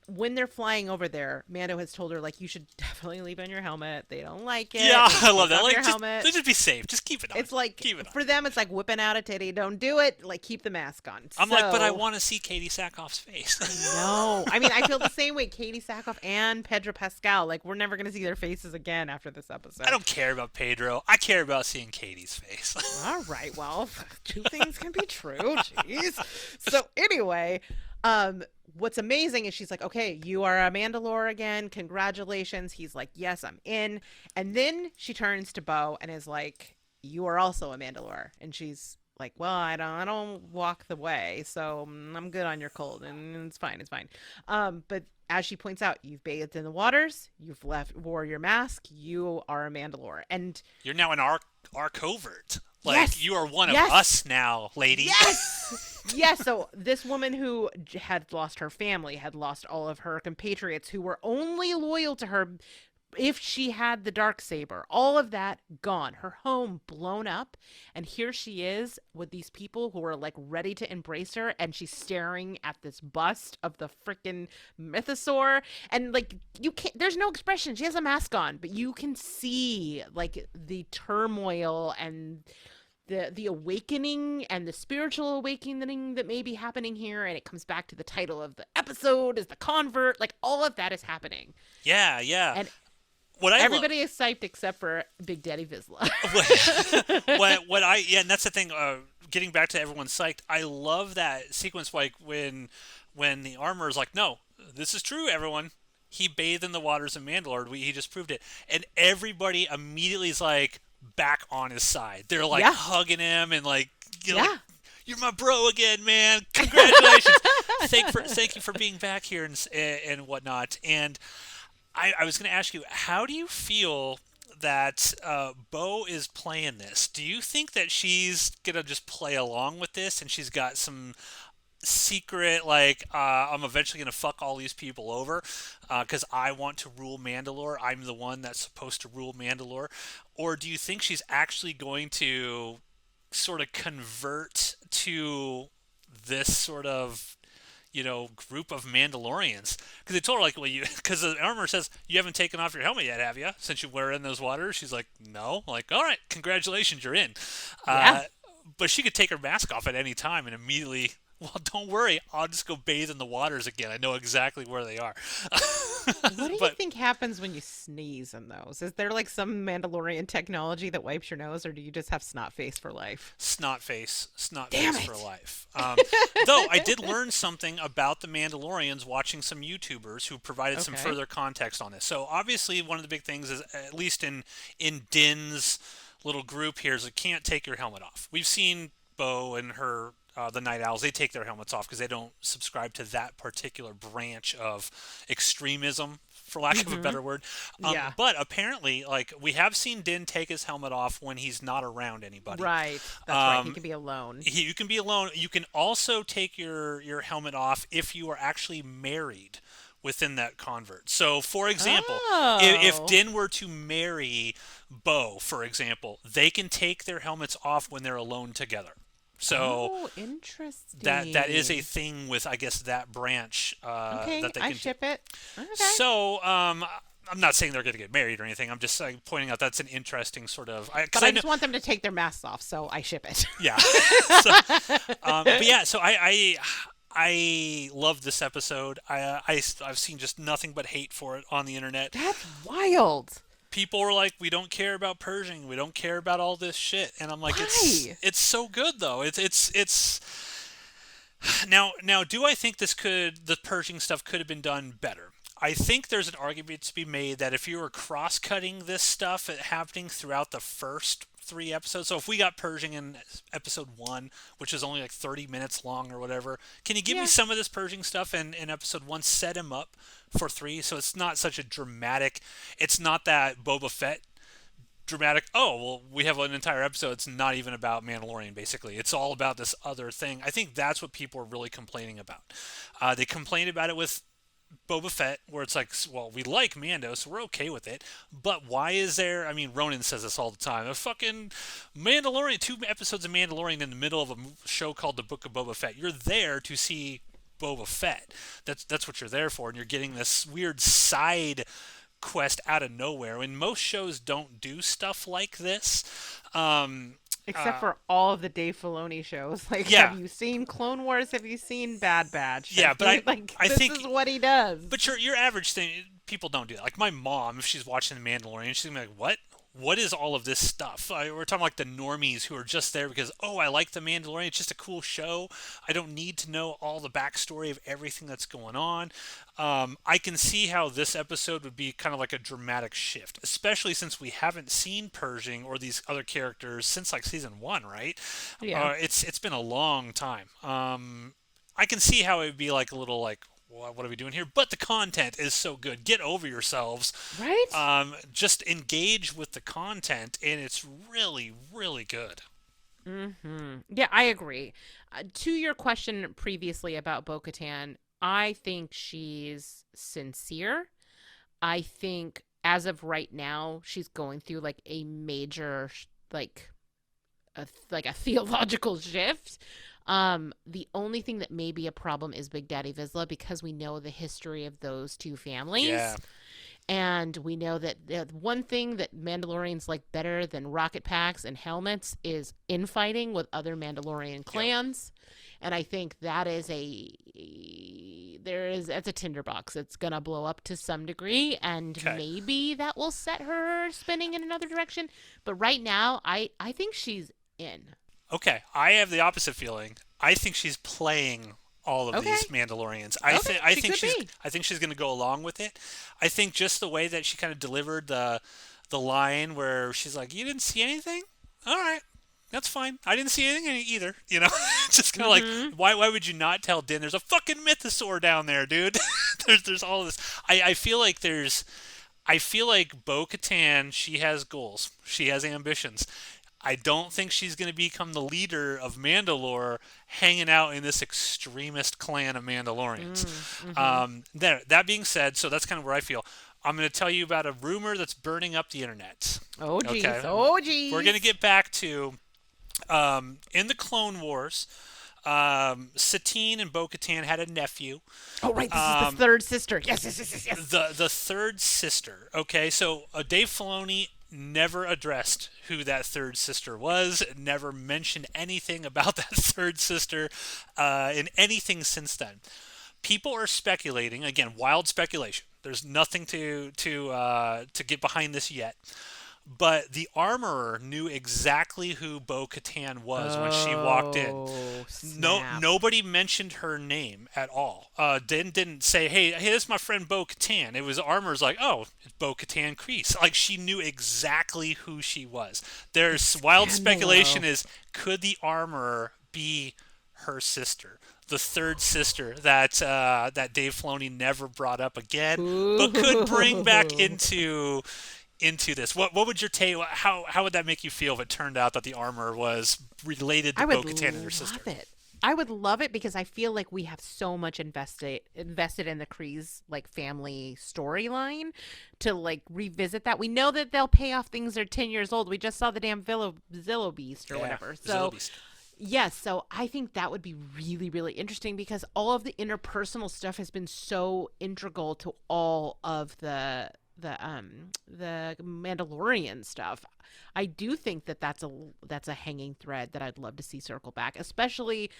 when they're flying over there, Mando has told her, like, you should definitely leave on your helmet. They don't like it. Yeah, I love that. Like, just be safe. Just keep it on. It's like, for them, it's like whipping out a titty. Don't do it. Like, keep the mask on. I'm like, but I want to see Katie Sackhoff's face. No. I mean, I feel the same way. Katie Sackhoff and Pedro Pascal. Like, we're never going to see their faces again after this episode. I don't care about Pedro. I care about seeing Katie's face. All right. Well, two things can be true. Jeez. So, anyway, what's amazing is she's like, okay, you are a Mandalore again. Congratulations. He's like, yes, I'm in. And then she turns to Bo and is like, you are also a Mandalore. And she's like, well, I don't walk the way, so I'm good on your cold, and it's fine. But as she points out, you've bathed in the waters, you've wore your mask, you are a Mandalore, and you're now in our covert. Like, yes, you are one of us now, lady. Yes! Yes, so this woman who had lost her family, had lost all of her compatriots who were only loyal to her if she had the Darksaber. All of that gone. Her home blown up. And here she is with these people who are, like, ready to embrace her. And she's staring at this bust of the freaking mythosaur. And, like, you can't, there's no expression. She has a mask on. But you can see, like, the turmoil and the awakening and the spiritual awakening that may be happening here. And it comes back to the title of the episode is the convert. Like, all of that is happening. Yeah. And everybody is psyched except for Big Daddy Vizsla. And that's the thing, getting back to everyone's psyched, I love that sequence, like when the armor is like, no, this is true, everyone. He bathed in the waters of Mandalore. He just proved it. And everybody immediately is like, back on his side. They're like hugging him and like, like, you're my bro again, man. Congratulations. Thank you for being back here and whatnot. And I was going to ask you, how do you feel that Bo is playing this? Do you think that she's going to just play along with this and she's got some secret, like, I'm eventually going to fuck all these people over because I want to rule Mandalore. I'm the one that's supposed to rule Mandalore. Or do you think she's actually going to sort of convert to this sort of group of Mandalorians, because they told her like, well, because the armor says you haven't taken off your helmet yet, have you? Since you were in those waters, she's like, no. I'm like, all right, congratulations, you're in. Yeah. But she could take her mask off at any time and immediately. Well, don't worry. I'll just go bathe in the waters again. I know exactly where they are. What do you think happens when you sneeze in those? Is there like some Mandalorian technology that wipes your nose, or do you just have snot face for life? Snot face Damn for it. life. Though I did learn something about the Mandalorians watching some YouTubers who provided some Okay. further context on this. So obviously, one of the big things is, at least in Din's little group here, is you can't take your helmet off. We've seen Bo and her. The Night Owls, they take their helmets off because they don't subscribe to that particular branch of extremism, for lack of a better word. Yeah. But apparently, like, we have seen Din take his helmet off when he's not around anybody. Right. That's right. He can be alone. You can be alone. You can also take your helmet off if you are actually married within that convert. So, for example, if Din were to marry Bo, for example, they can take their helmets off when they're alone together. So interesting. that is a thing with, I guess, that branch Okay, that they can I ship it. Okay. So I'm not saying they're going to get married or anything. I'm just pointing out that's an interesting sort of. But I just want them to take their masks off, so I ship it. Yeah. So, but yeah, so I love this episode. I've seen just nothing but hate for it on the internet. That's wild. People were like, we don't care about Pershing, we don't care about all this shit, and I'm like, Why? it's so good though. It's now do I think the Pershing stuff could have been done better? I think there's an argument to be made that if you were cross-cutting this stuff happening throughout the first 3 episodes, so if we got Pershing in episode 1, which is only like 30 minutes long or whatever, can you give me some of this Pershing stuff in episode 1, set him up for 3, so it's not such a dramatic, it's not that Boba Fett dramatic, oh, well, we have an entire episode, it's not even about Mandalorian, basically. It's all about this other thing. I think that's what people are really complaining about. They complained about it with Boba Fett, where it's like, well, we like Mando, so we're okay with it, but why is there, I mean, Ronan says this all the time, a fucking Mandalorian, 2 episodes of Mandalorian in the middle of a show called The Book of Boba Fett. You're there to see Boba Fett. That's what you're there for, and you're getting this weird side quest out of nowhere, and most shows don't do stuff like this. Except for all of the Dave Filoni shows. Like, yeah. Have you seen Clone Wars? Have you seen Bad Batch? Yeah, but I this think is what he does. But your average thing, people don't do that. Like my mom, if she's watching The Mandalorian, she's gonna be like, "What? What is all of this stuff?" We're talking like the normies who are just there because, oh, I like The Mandalorian. It's just a cool show. I don't need to know all the backstory of everything that's going on. I can see how this episode would be kind of like a dramatic shift, especially since we haven't seen Pershing or these other characters since like season 1, right? Yeah. It's been a long time. I can see how it would be like a little like, what are we doing here? But the content is so good. Get over yourselves. Right? Just engage with the content, and it's really, really good. Yeah, I agree. To your question previously about Bo-Katan, I think she's sincere. I think as of right now, she's going through like a major, like a theological shift. The only thing that may be a problem is Big Daddy Vizsla, because we know the history of those 2 families. Yeah. And we know that the one thing that Mandalorians like better than rocket packs and helmets is infighting with other Mandalorian clans. Yep. And I think that is that's a tinderbox. It's going to blow up to some degree, and maybe that will set her spinning in another direction. But right now, I think she's in. Okay, I have the opposite feeling. I think she's playing all of these Mandalorians. I think she's going to go along with it. I think just the way that she kind of delivered the line where she's like, "You didn't see anything? All right, that's fine. I didn't see anything either." You know, just kind of like, why would you not tell Din there's a fucking mythosaur down there, dude? there's all this. I feel like Bo-Katan, she has goals. She has ambitions. I don't think she's going to become the leader of Mandalore hanging out in this extremist clan of Mandalorians. That being said, so that's kind of where I feel. I'm going to tell you about a rumor that's burning up the internet. Oh, geez. Okay? Oh, geez. We're going to get back to In the Clone Wars, Satine and Bo-Katan had a nephew. Oh, right. This is the third sister. Yes, yes, yes, yes, yes. The third sister. Okay, so Dave Filoni never addressed who that third sister was. Never mentioned anything about that third sister in anything since then. People are speculating again, wild speculation. There's nothing to get behind this yet. But the armorer knew exactly who Bo-Katan was when she walked in. Nobody mentioned her name at all. Didn't say, hey, this is my friend Bo-Katan. It was armorer's like, oh, it's Bo-Katan Kreese. Like, she knew exactly who she was. There's wild speculation is, could the armorer be her sister? The third sister that Dave Filoni never brought up again, but could bring back into this. What would your take? How would that make you feel if it turned out that the armor was related to Bo-Katan and her sister? I would love it because I feel like we have so much invested in the Kreese like family storyline to like revisit that. We know that they'll pay off things that are 10 years old. We just saw the damn Zillo Beast or whatever. So yes, so I think that would be really, really interesting because all of the interpersonal stuff has been so integral to all of the Mandalorian stuff. I do think that that's a hanging thread that I'd love to see circle back, especially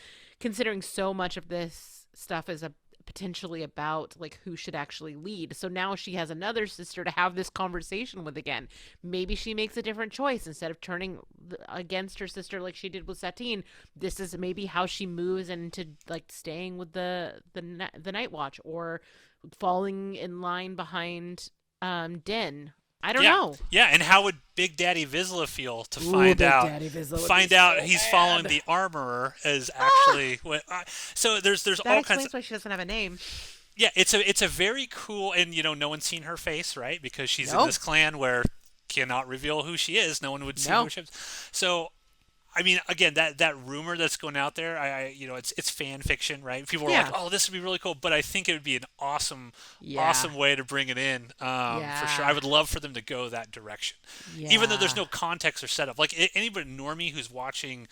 considering so much of this stuff is potentially about like who should actually lead. So now she has another sister to have this conversation with again. Maybe she makes a different choice instead of turning against her sister like she did with Satine. This is maybe how she moves into like staying with the Night Watch or falling in line behind Din. I don't know. Yeah, and how would Big Daddy Vizsla feel to find out he's following the armorer as actually so there's that all explains kinds of, why she doesn't have a name. Yeah, it's a very cool, and no one's seen her face, right? Because she's in this clan where cannot reveal who she is. No one would see who she is. So I mean, again, that rumor that's going out there, it's fan fiction, right? People are like, oh, this would be really cool, but I think it would be an awesome way to bring it in, for sure. I would love for them to go that direction, even though there's no context or setup. Like anybody normie who's watching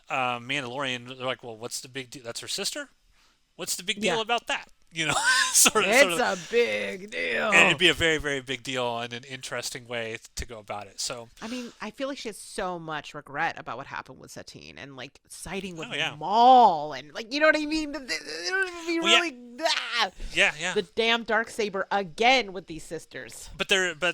Mandalorian, they're like, well, what's the big deal? That's her sister. What's the big deal about that? It's a big deal. And it'd be a very, very big deal and an interesting way to go about it. So, I mean, I feel like she has so much regret about what happened with Satine and like siding with Maul and like, you know what I mean? It would be really the damn Darksaber again with these sisters. But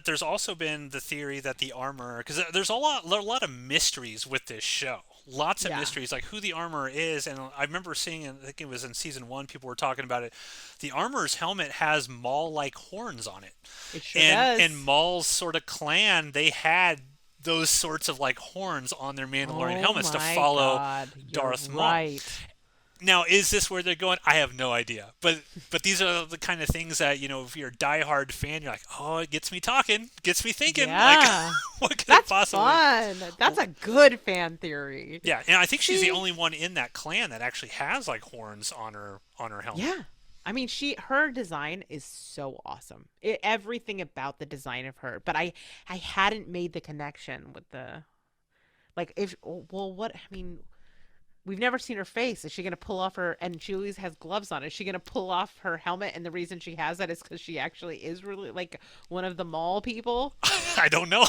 there's also been the theory that the armor, because there's a lot of mysteries with this show. Lots of mysteries, like who the armorer is, and I remember seeing, I think it was in season 1, people were talking about it. The armorer's helmet has Maul-like horns on it. It sure does. And Maul's sort of clan, they had those sorts of like horns on their Mandalorian helmets to follow Darth Maul. Now, is this where they're going? I have no idea. But these are the kind of things that, if you're a diehard fan, you're like, oh, it gets me talking, gets me thinking. Yeah. Like, what could That's it possibly fun. That's a good fan theory. Yeah, and I think she's the only one in that clan that actually has like horns on her helmet. Yeah. I mean, her design is so awesome. Everything about the design of her. But I hadn't made the connection with the, like, we've never seen her face. Is she going to pull off her, and she always has gloves on. Is she going to pull off her helmet? And the reason she has that is because she actually is really like one of the Maul people. I don't know.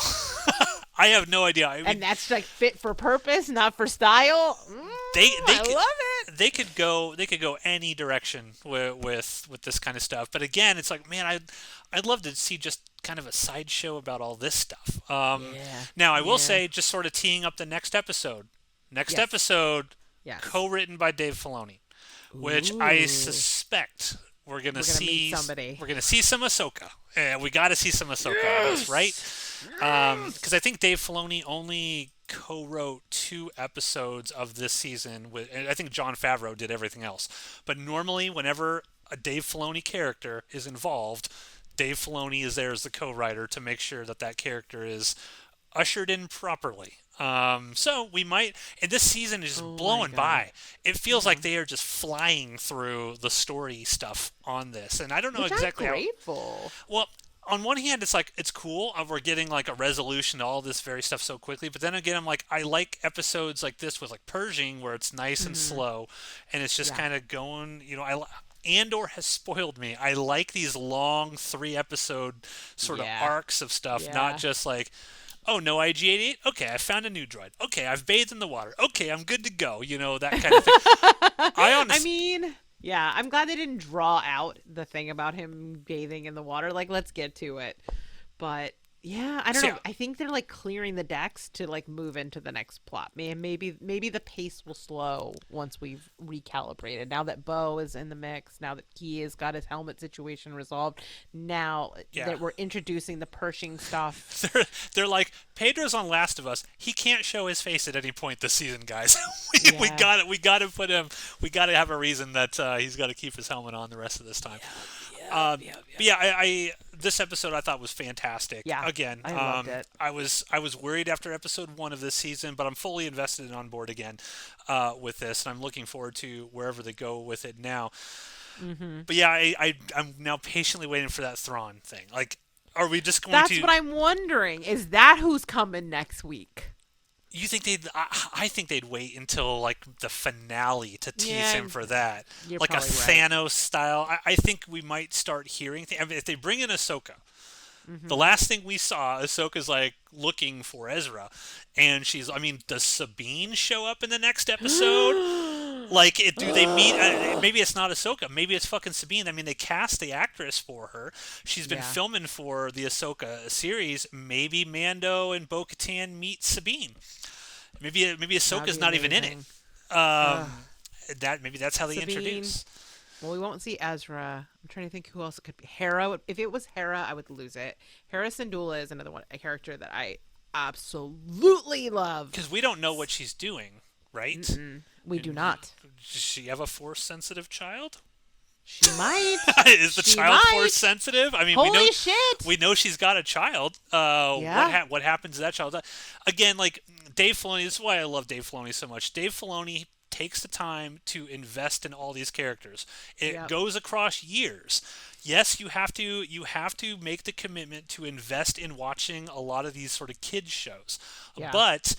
I have no idea. And that's like fit for purpose, not for style. I love it. They could go any direction with this kind of stuff. But again, it's like, man, I'd love to see just kind of a sideshow about all this stuff. Now, I will say, just sort of teeing up the next episode. Episode. Yes. Co-written by Dave Filoni, which I suspect we're gonna see somebody. We're gonna see some Ahsoka. We got to see some Ahsoka, right? Because I think Dave Filoni only co-wrote 2 episodes of this season. And I think Jon Favreau did everything else. But normally, whenever a Dave Filoni character is involved, Dave Filoni is there as the co-writer to make sure that character is ushered in properly. So we might, and this season is just blowing by. It feels like they are just flying through the story stuff on this, and I don't know exactly I'm grateful. Well, on one hand, it's like it's cool. We're getting like a resolution to all this very stuff so quickly. But then again, I'm like, I like episodes like this with like Pershing, where it's nice and slow, and it's just kind of going. Andor has spoiled me. I like these long 3-episode sort of arcs of stuff, not just like, oh, no IG-88? Okay, I found a new droid. Okay, I've bathed in the water. Okay, I'm good to go. That kind of thing. I mean, yeah, I'm glad they didn't draw out the thing about him bathing in the water. Like, let's get to it. But yeah, I don't know. I think they're like clearing the decks to like move into the next plot. Maybe the pace will slow once we've recalibrated. Now that Bo is in the mix, now that he has got his helmet situation resolved, now that we're introducing the Pershing stuff. They're like, Pedro's on Last of Us. He can't show his face at any point this season, guys. We got it. We got to put him. We got to have a reason that he's got to keep his helmet on the rest of this time. But yeah, this episode I thought was fantastic. Yeah, again, I loved it. I was worried after episode 1 of this season, but I'm fully invested and on board again with this, and I'm looking forward to wherever they go with it now. Mm-hmm. But yeah, I'm now patiently waiting for that Thrawn thing. Like, are we just going to? That's what I'm wondering. Is that who's coming next week? You think they'd? I think they'd wait until like the finale to tease him for that, like a Thanos style. I think we might start hearing. I mean, if they bring in Ahsoka, the last thing we saw, Ahsoka's like looking for Ezra, and she's. I mean, does Sabine show up in the next episode? Like, do they meet? Maybe it's not Ahsoka. Maybe it's fucking Sabine. I mean, they cast the actress for her. She's been filming for the Ahsoka series. Maybe Mando and Bo-Katan meet Sabine. Maybe Ahsoka's not even in it. Maybe that's how they introduce. Well, we won't see Ezra. I'm trying to think who else it could be. Hera. If it was Hera, I would lose it. Hera Syndulla is another one, a character that I absolutely love. Because we don't know what she's doing, right? We do not. Does she have a Force-sensitive child? She might. Is the child Force-sensitive? I mean, holy shit! We know she's got a child. What happens to that child? Again, like Dave Filoni. This is why I love Dave Filoni so much. Dave Filoni takes the time to invest in all these characters. It goes across years. Yes, you have to make the commitment to invest in watching a lot of these sort of kids shows. Yeah. But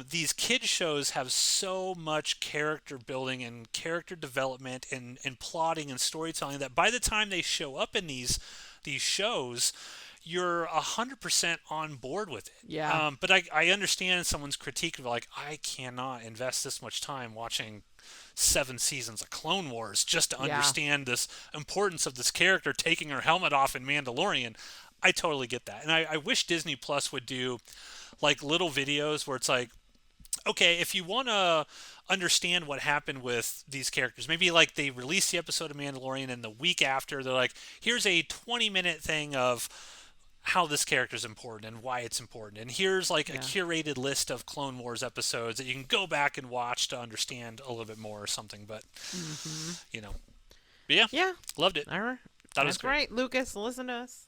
these kids shows have so much character building and character development and plotting and storytelling that by the time they show up in these shows, you're 100% on board with it. Yeah. But I understand someone's critique of like, I cannot invest this much time watching 7 seasons of Clone Wars just to understand this importance of this character taking her helmet off in Mandalorian. I totally get that. And I wish Disney Plus would do like little videos where it's like, okay, if you want to understand what happened with these characters, maybe like they release the episode of Mandalorian and the week after they're like, here's a 20-minute thing of how this character is important and why it's important. And here's like a curated list of Clone Wars episodes that you can go back and watch to understand a little bit more or something. But, But yeah, loved it. All right. That's great. Lucas, listen to us.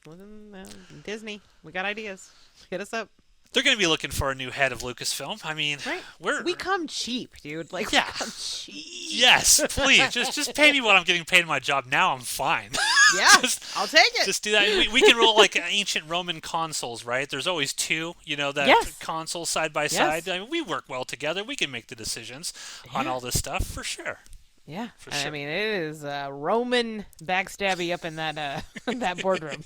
Disney, we got ideas. Hit us up. They're going to be looking for a new head of Lucasfilm. I mean, we come cheap, dude. Like, we come cheap. Yes, please. Just pay me what I'm getting paid in my job now. I'm fine. Yeah, I'll take it. Just do that. We can roll like ancient Roman consuls, right? There's always 2, consuls side by side. I mean, we work well together. We can make the decisions on all this stuff for sure. Yeah, for sure. I mean, it is Roman backstabby up in that that boardroom,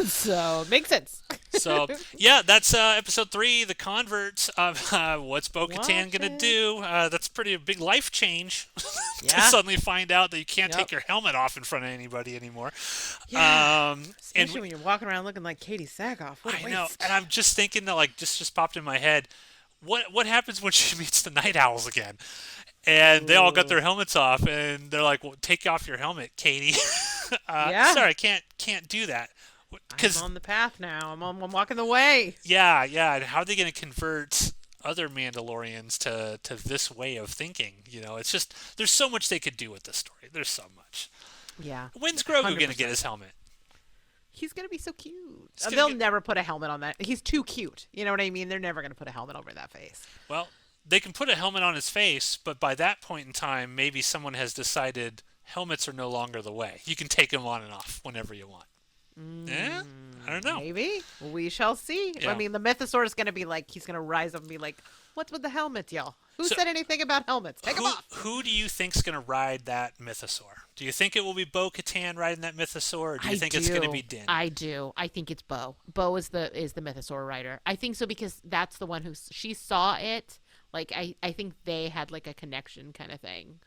so it makes sense. So yeah, that's episode 3, the converts. What's Bo-Katan gonna do? That's pretty a big life change to suddenly find out that you can't take your helmet off in front of anybody anymore. Yeah. Especially when you're walking around looking like Katie Sackhoff. What a waste. I know, and I'm just thinking that like just popped in my head. What happens when she meets the Night Owls again? And they all got their helmets off, and they're like, well, take off your helmet, Katie. Sorry, I can't do that. I'm on the path now. I'm walking the way. Yeah. And how are they going to convert other Mandalorians to this way of thinking? It's just, there's so much they could do with this story. There's so much. Yeah. When's Grogu going to get his helmet? He's going to be so cute. They'll never put a helmet on that. He's too cute. You know what I mean? They're never going to put a helmet over that face. Well, they can put a helmet on his face, but by that point in time, maybe someone has decided helmets are no longer the way. You can take them on and off whenever you want. Yeah, I don't know. Maybe we shall see. Yeah. I mean, the Mythosaur is going to be like, he's going to rise up and be like, "What's with the helmets, y'all? Who said anything about helmets? Take them off." Who do you think's going to ride that Mythosaur? Do you think it will be Bo-Katan riding that Mythosaur, or do you think it's going to be Din? I do. I think it's Bo. Bo is the Mythosaur rider. I think so because that's the one who she saw it. Like I think they had like a connection kind of thing.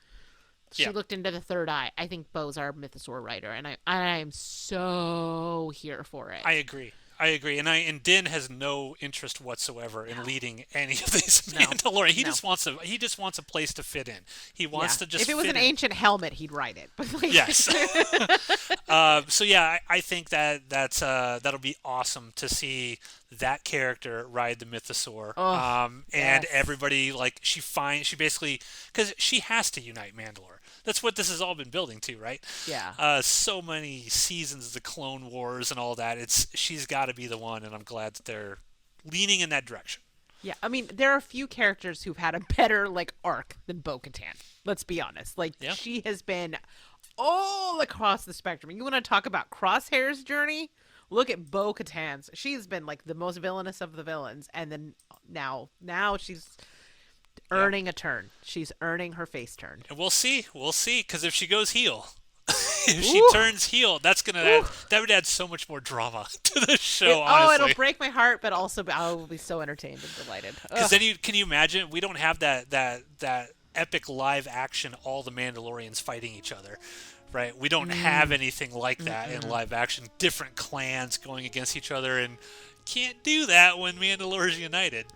She looked into the third eye. I think Bo's our Mythosaur rider, and I am so here for it. I agree. And Din has no interest whatsoever in leading any of these Mandalorian. He just wants a place to fit in. He wants to just. If it was an ancient helmet, he'd ride it. But like... Yes. So yeah, I think that'll be awesome to see that character ride the Mythosaur. And everybody she basically, because she has to unite Mandalore. That's what this has all been building to, right? Yeah. So many seasons of the Clone Wars and all that. She's got to be the one, and I'm glad that they're leaning in that direction. Yeah, I mean, there are a few characters who've had a better arc than Bo-Katan. Let's be honest. She has been all across the spectrum. You want to talk about Crosshair's journey? Look at Bo-Katan's. She's been the most villainous of the villains, and then now she's earning a turn. She's earning her face turn. And we'll see, because if she goes heel, if she turns heel, that would add so much more drama to the show. Honestly. It'll break my heart, but also I will be so entertained and delighted. Because then can you imagine? We don't have that epic live action, all the Mandalorians fighting each other. Right, we don't have anything like that in live action. Different clans going against each other, and can't do that when Mandalore's united.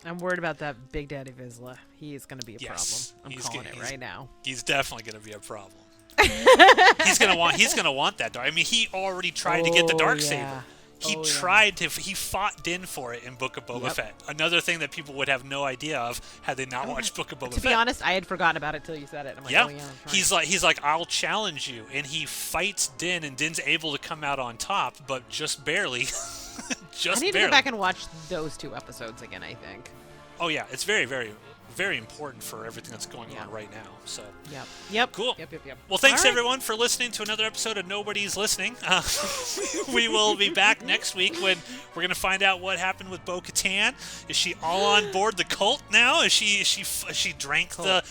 I'm worried about that Big Daddy Vizsla. He is going to be a problem. I'm calling it right now. He's definitely going to be a problem. He's gonna want that. I mean, he already tried to get the Darksaber. He fought Din for it in Book of Boba Fett. Another thing that people would have no idea of had they not watched Book of Boba Fett. To be honest, I had forgotten about it till you said it. I'm like, he's like, I'll challenge you, and he fights Din, and Din's able to come out on top, but just barely. I need to go back and watch those 2 episodes again, I think. Oh yeah, it's very, very, very important for everything that's going on right now. So. Yep. Cool. Yep. Well, thanks everyone for listening to another episode of Nobody's Listening. We will be back next week when we're gonna find out what happened with Bo-Katan. Is she all on board the cult now? Is she drank cult.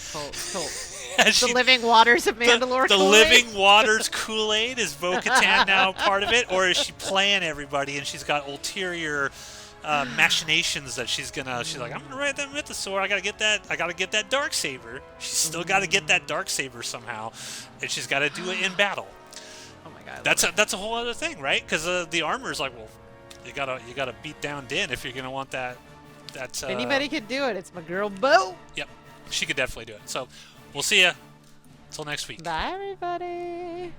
The living waters of Mandalore? The living waters Kool-Aid? Is Bo-Katan now part of it, or is she playing everybody and she's got ulterior machinations that she's like, I'm gonna ride that Mythosaur. I gotta get that Darksaber. She's still gotta get that Darksaber somehow, and she's gotta do it in battle. Oh my god. That's a whole other thing, right? Because the armor's like, well, you gotta beat down Din if you're gonna want that. If anybody could do it, it's my girl Bo. Yep, she could definitely do it. So we'll see ya. Until next week. Bye everybody.